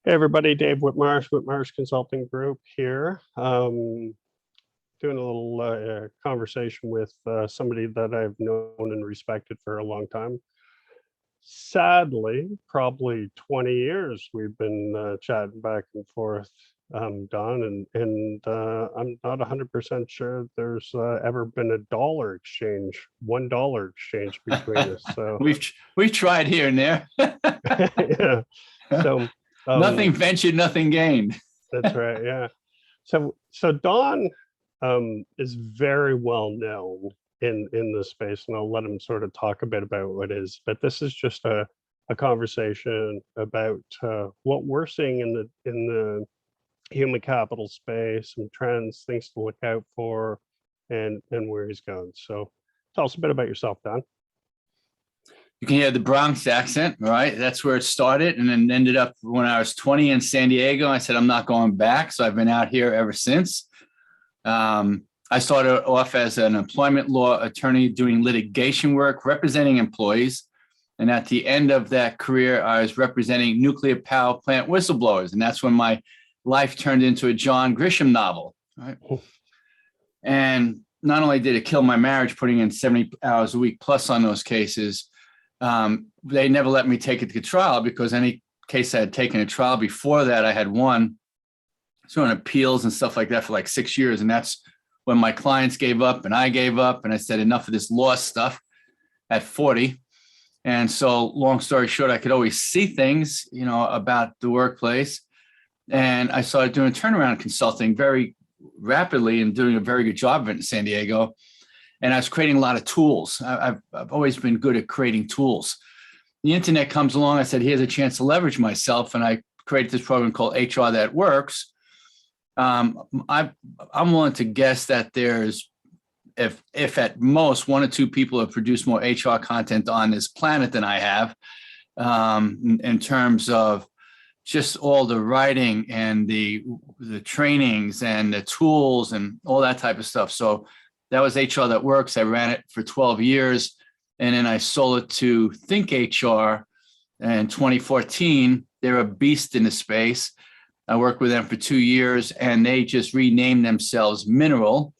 Hey everybody, Dave Whitmarsh, Whitmarsh Consulting Group here. Doing a little conversation with somebody that I've known and respected for a long time. Sadly, probably 20 years we've been chatting back and forth, Don, and I'm not 100% sure there's ever been a dollar exchange, $1 exchange between us. So we've tried here and there. yeah. So nothing ventured, nothing gained. That's right. Yeah. So Don is very well known in this space, and I'll let him sort of talk a bit about what it is. But this is just a conversation about what we're seeing in the human capital space, some trends, things to look out for, and where he's going. So tell us a bit about yourself, Don. You can hear the Bronx accent, right? That's where it started, and then ended up when I was 20 in San Diego. I said, I'm not going back. So I've been out here ever since. I started off as an employment law attorney doing litigation work, representing employees. And at the end of that career, I was representing nuclear power plant whistleblowers. And that's when my life turned into a John Grisham novel, right? And not only did it kill my marriage, putting in 70 hours a week plus on those cases, they never let me take it to trial, because any case I had taken to trial before that, I had won. So on appeals and stuff like that for like 6 years. And that's when my clients gave up and I gave up, and I said, enough of this law stuff at 40. And so long story short, I could always see things, about the workplace. And I started doing turnaround consulting very rapidly and doing a very good job of it in San Diego. And I was creating a lot of tools. I've always been good at creating tools. The internet comes along. I said, here's a chance to leverage myself. And I created this program called HR That Works. I'm willing to guess that there's, if at most, one or two people have produced more HR content on this planet than I have, in terms of just all the writing and the trainings and the tools and all that type of stuff. So that was HR That Works. I ran it for 12 years, and then I sold it to Think HR in 2014. They're a beast in the space. I worked with them for 2 years, and they just renamed themselves Mineral.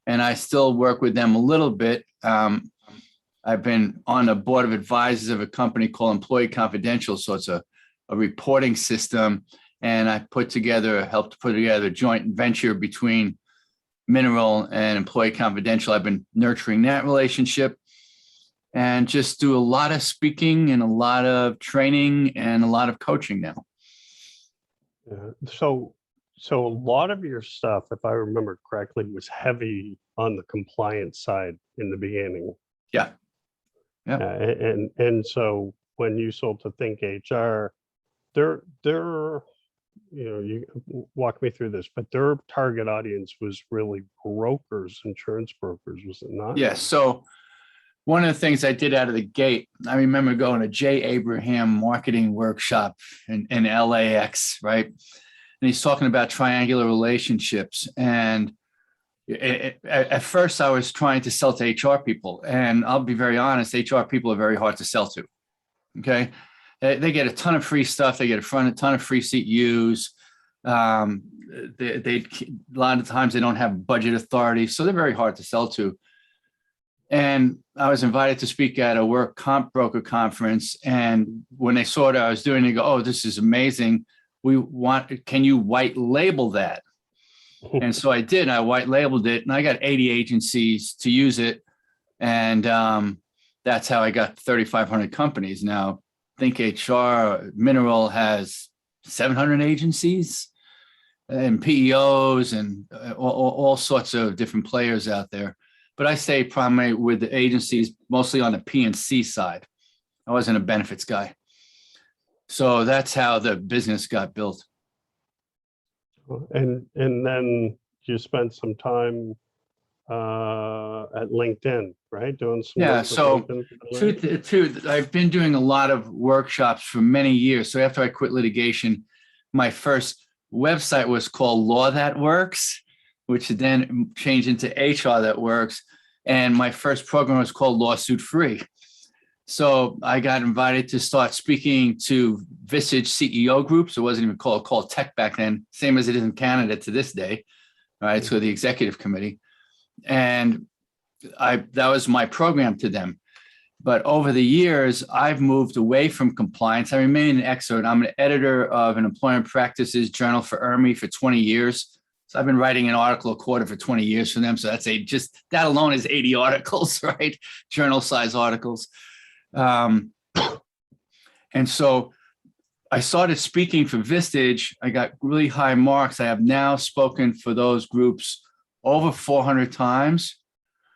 And I still work with them a little bit. I've been on a board of advisors of a company called Employee Confidential. So it's a reporting system. And I helped put together a joint venture between Mineral and Employee Confidential. I've been nurturing that relationship and just do a lot of speaking and a lot of training and a lot of coaching now. Yeah. So a lot of your stuff, if I remember correctly, was heavy on the compliance side in the beginning. Yeah. Yeah. And so when you sold to Think HR, they're you walk me through this, but their target audience was really brokers, insurance brokers, was it not? Yeah. So one of the things I did out of the gate, I remember going to Jay Abraham marketing workshop in LAX, right? And he's talking about triangular relationships. And at first I was trying to sell to HR people. And I'll be very honest, HR people are very hard to sell to. Okay. They get a ton of free stuff. They get a ton of free CEUs. A lot of times they don't have budget authority. So they're very hard to sell to. And I was invited to speak at a work comp broker conference. And when they saw what I was doing, they go, oh, this is amazing. Can you white label that? And so I did. I white labeled it, and I got 80 agencies to use it. And that's how I got 3,500 companies. Now, Think HR, Mineral has 700 agencies and PEOs and all sorts of different players out there. But I stay primarily with the agencies, mostly on the P&C side. I wasn't a benefits guy. So that's how the business got built. And then you spent some time at LinkedIn, right? Doing some Yeah. work So with I've been doing a lot of workshops for many years. So after I quit litigation, my first website was called Law That Works, which then changed into HR That Works. And my first program was called Lawsuit Free. So I got invited to start speaking to Visage CEO groups. It wasn't even called tech back then, same as it is in Canada to this day. Right. So the executive committee. And that was my program to them. But over the years, I've moved away from compliance. I remain an expert. I'm an editor of an employment practices journal for ERMI for 20 years. So I've been writing an article a quarter for 20 years for them. So just that alone is 80 articles, right? Journal size articles. And so I started speaking for Vistage. I got really high marks. I have now spoken for those groups over 400 times.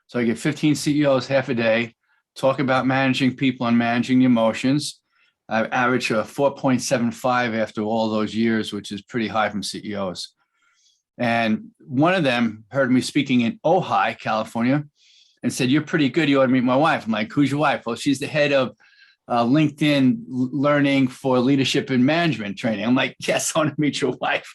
So I get 15 CEOs half a day, talk about managing people and managing the emotions. I average a 4.75 after all those years, which is pretty high from CEOs. And one of them heard me speaking in Ojai, California, and said, "You're pretty good. You ought to meet my wife." I'm like, "Who's your wife?" "Well, she's the head of LinkedIn learning for leadership and management training." I'm like, "Yes, I want to meet your wife."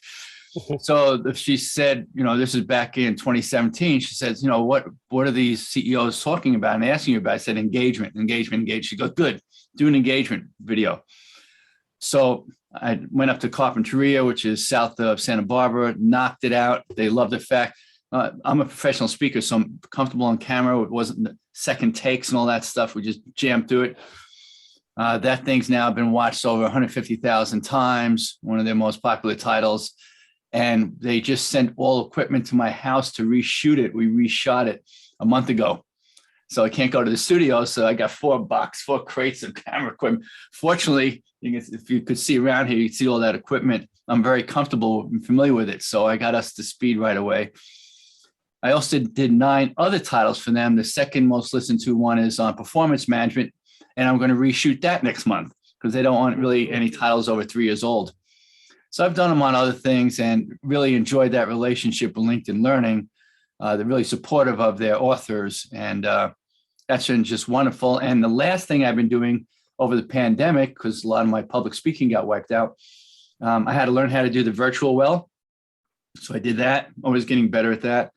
So she said, this is back in 2017. She says, what are these CEOs talking about and asking you about? I said, engagement. She goes, "Good, do an engagement video." So I went up to Carpinteria, which is south of Santa Barbara, knocked it out. They loved the fact I'm a professional speaker, so I'm comfortable on camera. It wasn't the second takes and all that stuff. We just jammed through it. That thing's now been watched over 150,000 times, one of their most popular titles. And they just sent all equipment to my house to reshoot it. We reshot it a month ago. So I can't go to the studio. So I got 4 crates of camera equipment. Fortunately, if you could see around here, you'd see all that equipment. I'm very comfortable and familiar with it. So I got us to speed right away. I also did 9 other titles for them. The second most listened to one is on performance management. And I'm going to reshoot that next month because they don't want really any titles over 3 years old. So I've done them on other things and really enjoyed that relationship with LinkedIn Learning. They're really supportive of their authors, and that's been just wonderful. And the last thing I've been doing over the pandemic, because a lot of my public speaking got wiped out, I had to learn how to do the virtual well. So I did that, always getting better at that.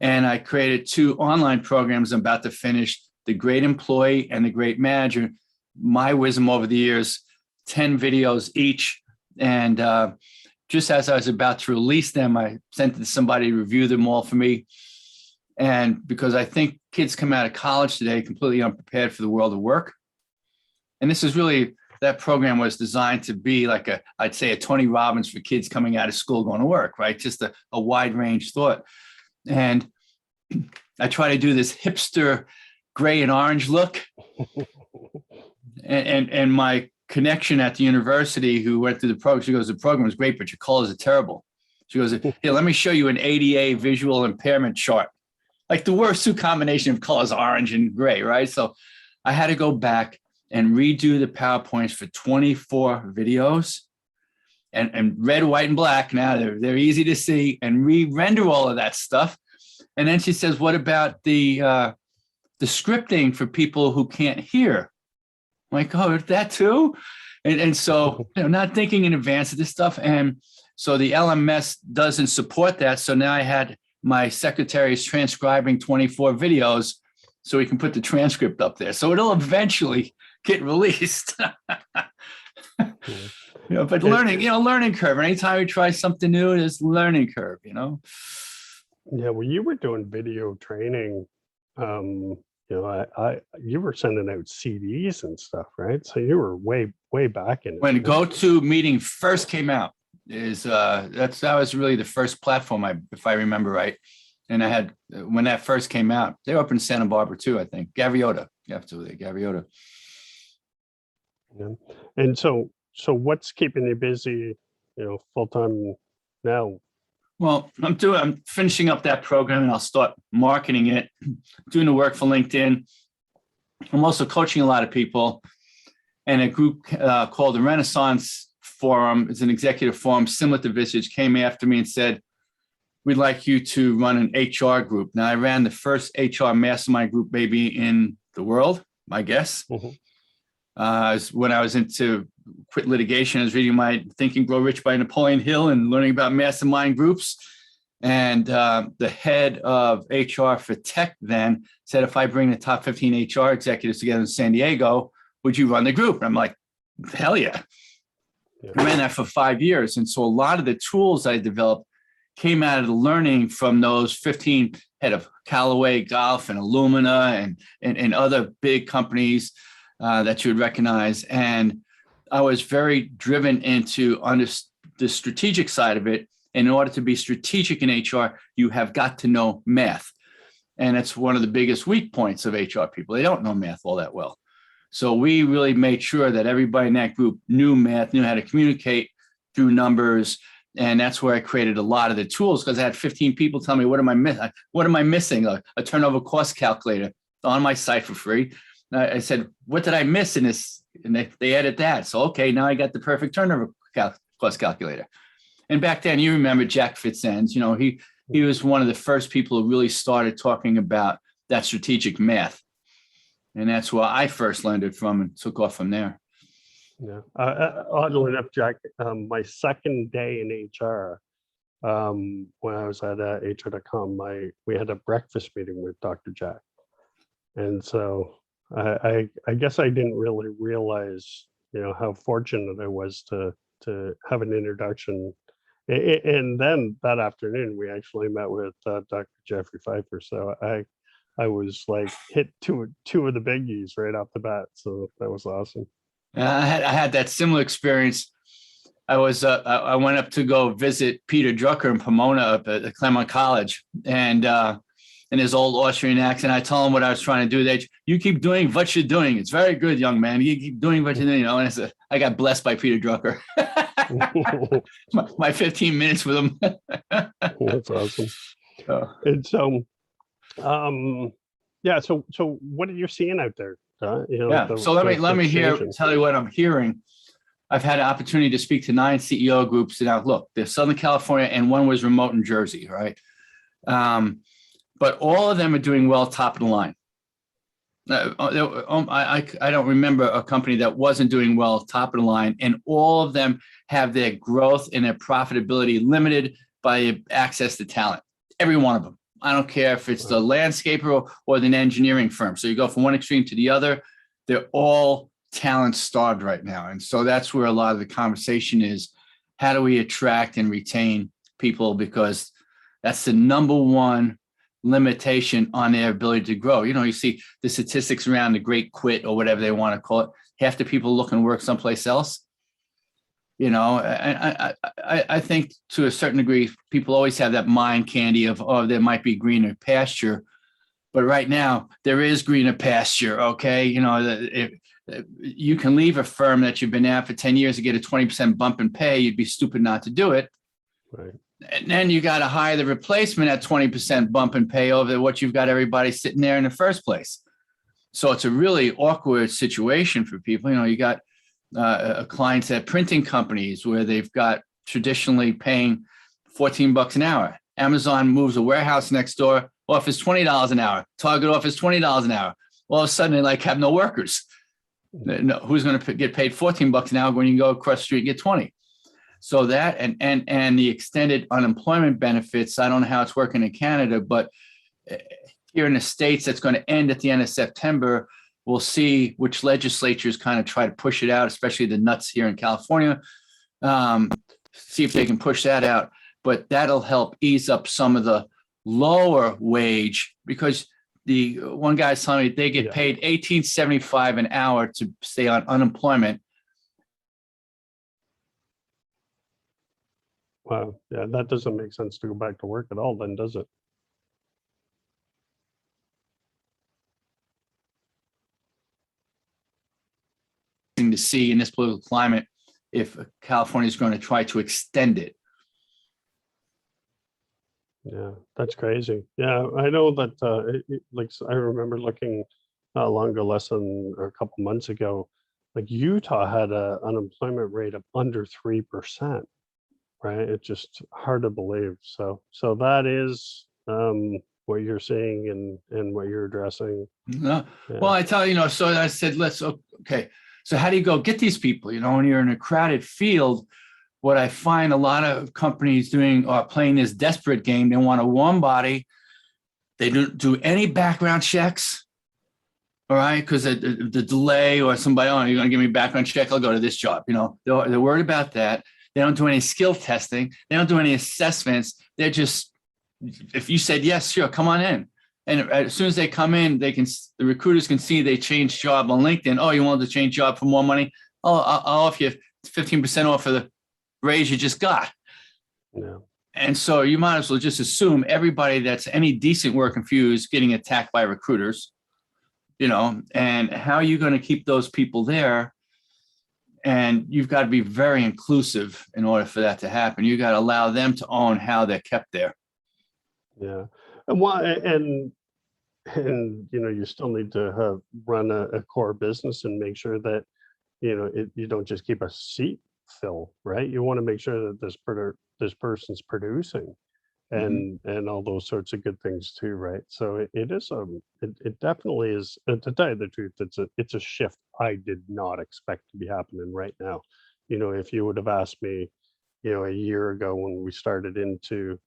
And I created 2 online programs. I'm about to finish: The Great Employee and The Great Manager. My wisdom over the years, 10 videos each. And just as I was about to release them, I sent it to somebody to review them all for me. And because I think kids come out of college today completely unprepared for the world of work. And this is really, that program was designed to be like I'd say a Tony Robbins for kids coming out of school going to work, right? Just a wide range thought. And I try to do this hipster gray and orange look. And my connection at the university who went through the program, she goes, "The program is great, but your colors are terrible." She goes, "Here, let me show you an ADA visual impairment chart." Like the worst 2 combination of colors, orange and gray, right? So I had to go back and redo the PowerPoints for 24 videos and red, white, and black. Now they're easy to see, and re-render all of that stuff. And then she says, "What about the scripting for people who can't hear?" I'm like, "Oh, that too?" And so, not thinking in advance of this stuff. And so the LMS doesn't support that. So now I had my secretaries transcribing 24 videos so we can put the transcript up there. So it'll eventually get released. But learning curve. Anytime we try something new, there's learning curve, Yeah, well, you were doing video training. You were sending out CDs and stuff, right? So you were way back in it. When GoToMeeting first came out, that was really the first platform, if I remember right. And I had, when that first came out, they were up in Santa Barbara too, I think. Gaviota, absolutely, Gaviota. Yeah. And so what's keeping you busy, full time now? Well, I'm finishing up that program and I'll start marketing it, doing the work for LinkedIn. I'm also coaching a lot of people, and a group called the Renaissance Forum. It's an executive forum similar to Visage, came after me and said, "We'd like you to run an HR group." Now, I ran the first HR mastermind group maybe in the world, my guess. Mm-hmm. When I was into quit litigation, I was reading my Think and Grow Rich by Napoleon Hill and learning about mastermind groups. And the head of HR for tech then said, "If I bring the top 15 HR executives together in San Diego, would you run the group? And I'm like, hell yeah. Yeah. I ran that for 5 years. And so a lot of the tools I developed came out of the learning from those 15 head of Callaway Golf and Illumina and other big companies that you would recognize. And I was very driven into the strategic side of it. In order to be strategic in HR, you have got to know math. And it's one of the biggest weak points of HR people. They don't know math all that well. So we really made sure that everybody in that group knew math, knew how to communicate through numbers. And that's where I created a lot of the tools, because I had 15 people tell me, what am I missing? A turnover cost calculator on my site for free. I said, what did I miss in this? And they added that. So, okay, now I got the perfect turnover cost calculator. And back then, you remember Jack Fitzends, he was one of the first people who really started talking about that strategic math. And that's where I first learned it from and took off from there. Yeah. Oddly enough, Jack, my second day in HR, when I was at HR.com, we had a breakfast meeting with Dr. Jack. And so I guess I didn't really realize, how fortunate I was to have an introduction. And then that afternoon, we actually met with Dr. Jeffrey Pfeiffer. So I was like hit two of the biggies right off the bat. So that was awesome. I had that similar experience. I went up to go visit Peter Drucker in Pomona up at Claremont College, and in his old Austrian accent, I told him what I was trying to do. You keep doing what you're doing. It's very good, young man. You keep doing what you're doing. And I got blessed by Peter Drucker. my 15 minutes with him. That's awesome. And so, yeah. So what are you seeing out there? So let me tell you what I'm hearing. I've had an opportunity to speak to 9 CEO groups. Now, look, there's Southern California, and one was remote in Jersey, right? But all of them are doing well, top of the line. I don't remember a company that wasn't doing well, top of the line, and all of them have their growth and their profitability limited by access to talent. Every one of them. I don't care if it's the landscaper or the engineering firm. So you go from one extreme to the other. They're all talent starved right now. And so that's where a lot of the conversation is. How do we attract and retain people? Because that's the number one limitation on their ability to grow. You see the statistics around the great quit or whatever they want to call it. Half the people looking to work someplace else. I think to a certain degree, people always have that mind candy of, there might be greener pasture. But right now, there is greener pasture, okay? If you can leave a firm that you've been at for 10 years to get a 20% bump in pay, you'd be stupid not to do it. Right. And then you got to hire the replacement at 20% bump in pay over what you've got everybody sitting there in the first place. So it's a really awkward situation for people. You got clients at printing companies where they've got traditionally paying $14 an hour. Amazon moves a warehouse next door, offers $20 an hour. Target offers $20 an hour. All of a sudden, they have no workers. No, who's going to get paid $14 an hour when you can go across the street and get 20? So that and the extended unemployment benefits. I don't know how it's working in Canada, but here in the States, that's going to end at the end of September. We'll see which legislatures kind of try to push it out, especially the nuts here in California. See if they can push that out. But that'll help ease up some of the lower wage, because the one guy's telling me they get paid $18.75 an hour to stay on unemployment. Wow. Yeah, that doesn't make sense to go back to work at all then, does it? To see in this political climate if California is going to try to extend it. Yeah, that's crazy. Yeah, I know that. I remember looking longer lesson a couple months ago. Like Utah had an unemployment rate of under 3%. Right, it's just hard to believe. So that is what you're seeing and what you're addressing. Yeah. Well, I tell you, so I said, okay. So how do you go get these people? When you're in a crowded field, what I find a lot of companies doing are playing this desperate game. They want a warm body. They don't do any background checks. All right, because the delay or somebody, oh, you're going to give me a background check, I'll go to this job. They're worried about that. They don't do any skill testing. They don't do any assessments. They're just, if you said yes, sure, come on in. And as soon as they come in, the recruiters can see they changed job on LinkedIn. Oh, you wanted to change job for more money? Oh, I'll offer you 15% off for the raise you just got. Yeah. And so you might as well just assume everybody that's any decent working for you is getting attacked by recruiters. And how are you going to keep those people there? And you've got to be very inclusive in order for that to happen. You got to allow them to own how they're kept there. Yeah. And why, and you still need to run a core business and make sure that, you don't just keep a seat fill, right? You want to make sure that this person's producing and all those sorts of good things too, right? So it is it definitely is, to tell you the truth, it's a shift I did not expect to be happening right now. If you would have asked me, a year ago when we started into,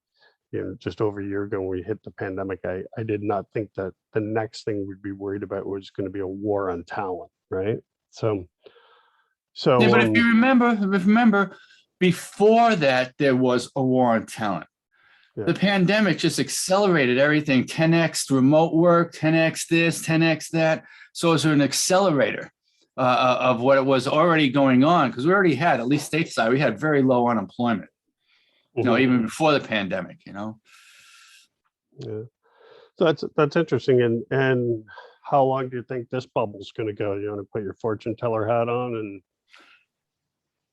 just over a year ago when we hit the pandemic, I did not think that the next thing we'd be worried about was going to be a war on talent, right? So Yeah, but if you remember, before that, there was a war on talent. Yeah. The pandemic just accelerated everything, 10x remote work, 10x this, 10x that. So it was an accelerator of what it was already going on, because we already had, at least stateside, we had very low unemployment, even before the pandemic, Yeah. So that's interesting. And how long do you think this bubble's going to go? You want to put your fortune teller hat on and...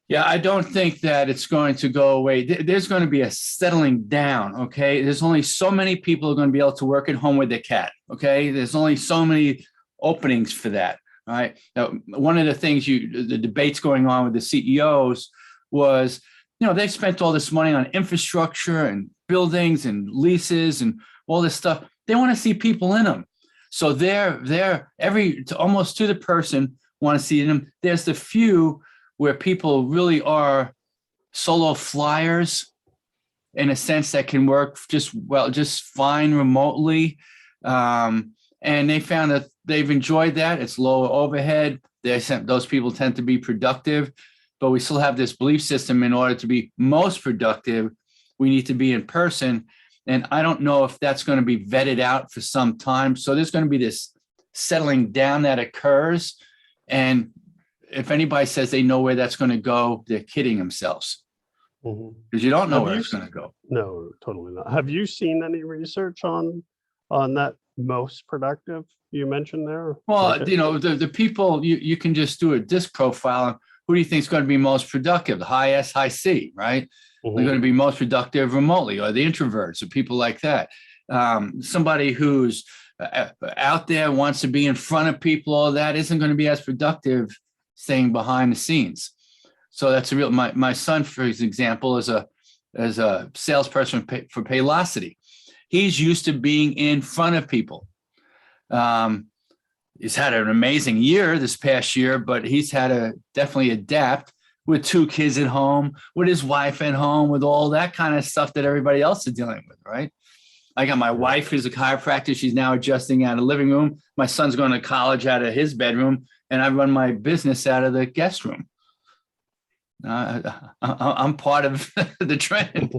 Yeah, I don't think that it's going to go away. There's going to be a settling down, okay? There's only so many people who are going to be able to work at home with their cat, okay? There's only so many openings for that, all right? Now, one of the things the debates going on with the CEOs was, they spent all this money on infrastructure and buildings and leases and all this stuff. They want to see people in them. So they're almost to the person want to see them. There's the few where people really are solo flyers in a sense that can work just fine remotely. And they found that they've enjoyed that. It's lower overhead. Those people tend to be productive, but we still have this belief system in order to be most productive, we need to be in person. And I don't know if that's going to be vetted out for some time. So there's going to be this settling down that occurs. And if anybody says they know where that's going to go, they're kidding themselves, because you don't know where it's going to go. No, totally not. Have you seen any research on that most productive you mentioned there? Well, the people, you can just do a disc profile. Who do you think is going to be most productive? The high S, high C, right? They're going to be most productive remotely, or the introverts, or people like that. Somebody who's out there, wants to be in front of people, all that isn't going to be as productive staying behind the scenes. So that's a real, my son, for example, is a salesperson for Paylocity. He's used to being in front of people. He's had an amazing year this past year, but he's had to definitely adapt with 2 kids at home, with his wife at home, with all that kind of stuff that everybody else is dealing with, right? I got my wife who's a chiropractor. She's now adjusting out of the living room. My son's going to college out of his bedroom, and I run my business out of the guest room. I'm part of the trend.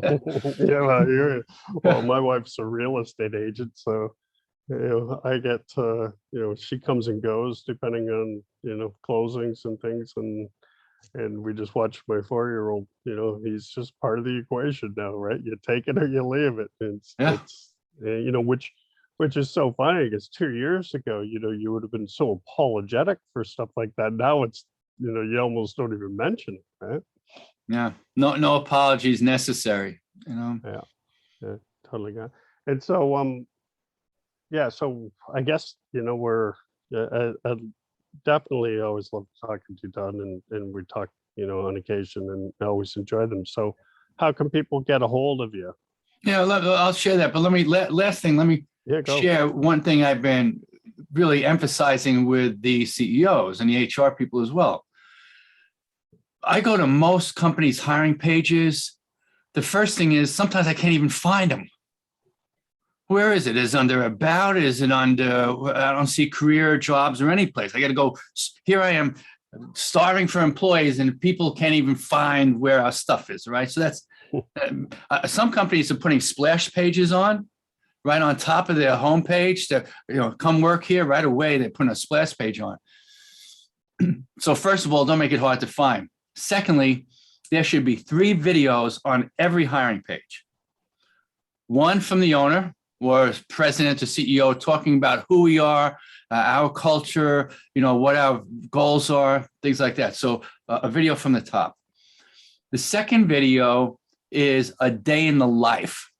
Yeah, well, my wife's a real estate agent, so I get she comes and goes depending on closings and things, and we just watch my 4-year-old. He's just part of the equation now, right? You take it or you leave it. It's which is so funny, because 2 years ago, you would have been so apologetic for stuff like that. Now it's you almost don't even mention it, right? Yeah, no apologies necessary. Yeah, totally got it. And so so I guess we're I definitely always love talking to you, Don, and we talk on occasion, and I always enjoy them. So how can people get a hold of you? Yeah, I'll share that, but last thing, let me share one thing I've been really emphasizing with the CEOs and the HR people as well. I go to most companies' hiring pages. The first thing is sometimes I can't even find them. Where is it? Is it under about? Is it under? I don't see career jobs or any place. I got to go. Here I am, starving for employees, and people can't even find where our stuff is. Right. So that's some companies are putting splash pages on right on top of their homepage to come work here right away. They're putting a splash page on. So first of all, don't make it hard to find. Secondly, there should be 3 videos on every hiring page. One from the owner or president or CEO talking about who we are, our culture, what our goals are, things like that. So a video from the top. The second video is a day in the life.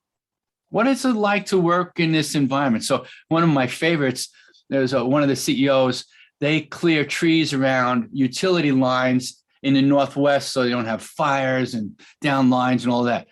What is it like to work in this environment? So one of my favorites, there's one of the CEOs, they clear trees around utility lines in the Northwest so they don't have fires and down lines and all that.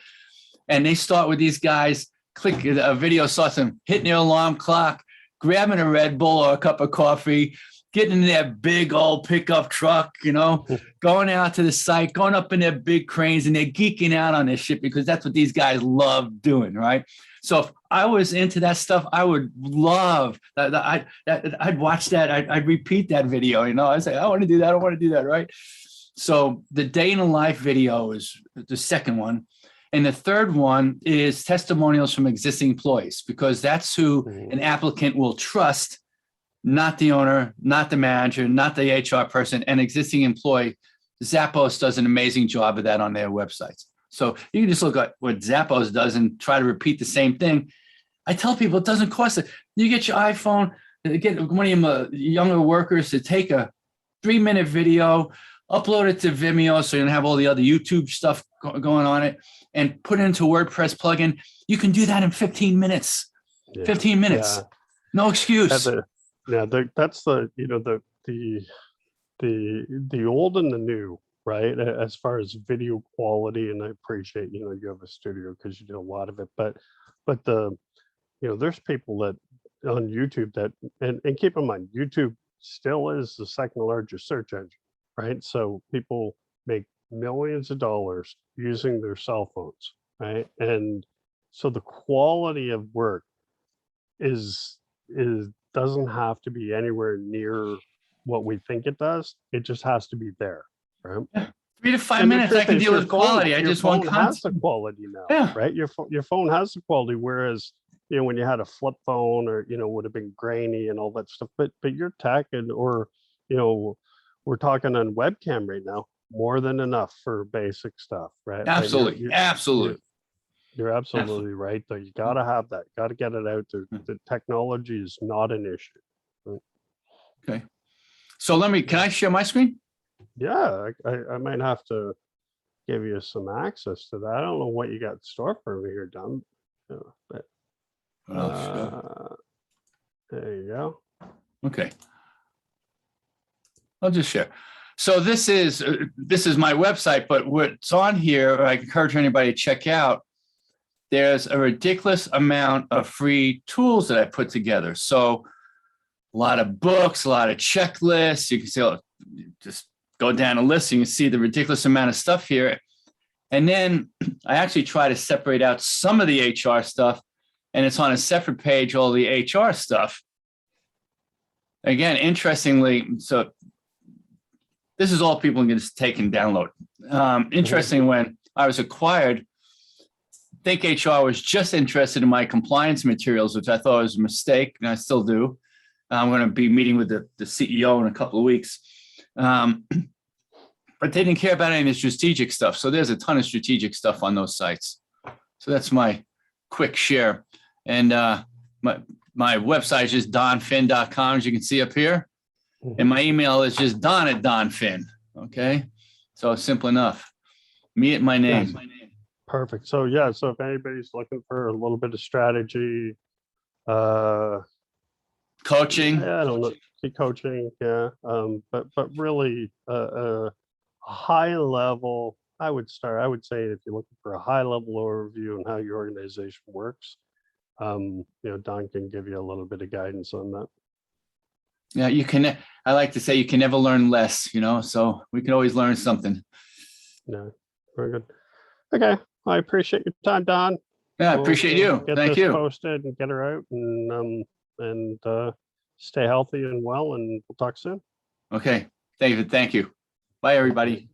And they start with these guys, click a video, starts them hitting their alarm clock, grabbing a Red Bull or a cup of coffee, getting in their big old pickup truck, going out to the site, going up in their big cranes, and they're geeking out on this shit because that's what these guys love doing, right? So if I was into that stuff, I would love that. I'd watch that. I'd repeat that video. I say, I want to do that. I want to do that, right? So the day in a life video is the second one. And the third one is testimonials from existing employees, because that's who an applicant will trust, not the owner, not the manager, not the HR person, an existing employee. Zappos does an amazing job of that on their websites. So you can just look at what Zappos does and try to repeat the same thing. I tell people it doesn't cost it. You get your iPhone, get one of your younger workers to take a 3-minute video, upload it to Vimeo so you don't have all the other YouTube stuff going on it, and put it into a WordPress plugin. You can do that in 15 minutes. Yeah. 15 minutes. Yeah. No excuse. That's the the old and the new, right? As far as video quality, and I appreciate, you have a studio because you do a lot of it, but there's people that on YouTube that, and keep in mind, YouTube still is the second largest search engine, right? So people make millions of dollars using their cell phones, right? And so the quality of work doesn't have to be anywhere near what we think it does. It just has to be there, right? Yeah. 3 to 5 minutes, I can deal with quality. I just want content. Has the quality now, right? Your phone has the quality, whereas when you had a flip phone or would have been grainy and all that stuff. But your tech or we're talking on webcam right now, more than enough for basic stuff, right? Absolutely, absolutely. You're absolutely right, though. You got to have that. Got to get it out there. The technology is not an issue. Right? Okay. So can I share my screen? Yeah, I might have to give you some access to that. I don't know what you got in store for me here, Don. But, there you go. Okay. I'll just share. So this is my website, but what's on here, I encourage anybody to check out. There's a ridiculous amount of free tools that I put together. So a lot of books, a lot of checklists. You can see, just go down a list and you can see the ridiculous amount of stuff here. And then I actually try to separate out some of the HR stuff, and it's on a separate page, all the HR stuff. Again, interestingly, so this is all people can just take and download. Interesting, when I was acquired, Think HR was just interested in my compliance materials, which I thought was a mistake, and I still do. I'm going to be meeting with the CEO in a couple of weeks. But they didn't care about any of the strategic stuff. So there's a ton of strategic stuff on those sites. So that's my quick share. And my website is just donphin.com, as you can see up here. And my email is just don@donphin. Okay. So simple enough. Me and my name. Yes. Perfect. So yeah, so if anybody's looking for a little bit of strategy, coaching. Yeah, I don't know, coaching, yeah. But really high level, I would say if you're looking for a high level overview on how your organization works, Don can give you a little bit of guidance on that. Yeah, you can. I like to say you can never learn less, so we can always learn something. Yeah, very good. Okay. I appreciate your time, Don. Yeah, I we'll- appreciate we'll you. Get Thank this you. posted and get her out and stay healthy and well, and we'll talk soon. Okay. David, thank you. Bye, everybody.